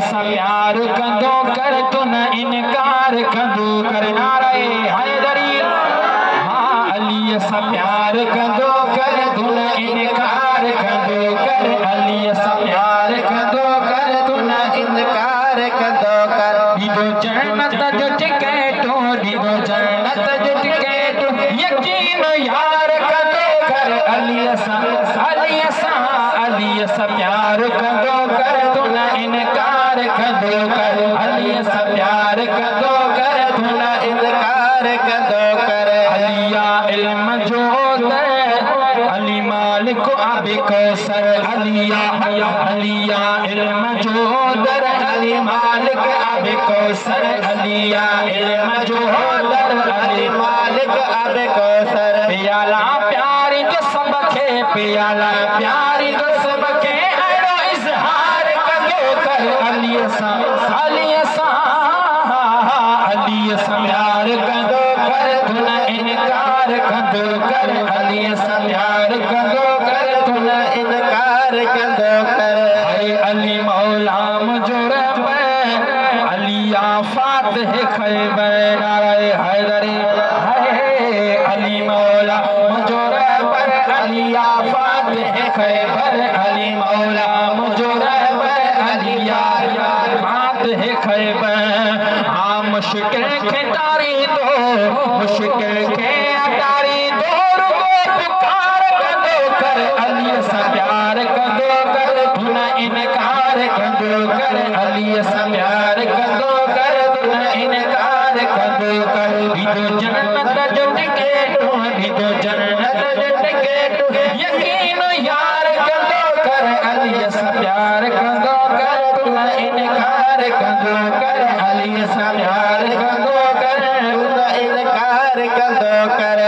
सां प्यार कंदो कर तू न इनकार कंदो कर नारे हैदरी हाँ अली सां प्यार कंदो कर तू न इनकार कंदो कर अली सां प्यार कंदो कर तू न इनकार कंदो कर दीदो जन्नत जो टिकटो दीदो जन्नत जो टिकटो यकीन यार कंदो कर अली सां प्यार कंदो कर तू न इनकार कंदो कर अली सां प्यार कंदो कर तू न इनकार कंदो कर अलिया इल्म जो दर अली मालिक आबे कौसर अलिया इल्म जो दर अली मालिक आबे कौसर अलिया इल्म जो दर अली मालिक आबे कौसर प्याला प्यारी जो सबके प्याला प्यारी जो सबके अड़ो इजहार कंदो कर अली सां प्यार कंदो कर तू न इनकार कंदो कर अली सां प्यार कंदो कर तू न इनकार कंदो कर अली मौला मुझो रब अलिया फातिह खैबर नारे हैदरी अली मौला मुझो रब अलिया फातिह खैबर अली मौला मुझो रब अलिया फातिह खैबर हाँ मुश्किल के तारी दो मुश्किल के तारी दो रुगो पुकार कंदो कर अली सां प्यार कंदो कर तू न इनकार कंदो कर अली सां प्यार कंदो कर तू न इनकार कंदो कर दीदो जन्नत जो टिकटो दीदो जन्नत जो टिकटो यकीन यार कंदो कर अली सां प्यार कंदो कर तू न इनकार कंदो कर अली सां प्यार कंदो कर तू न इनकार कंदो कर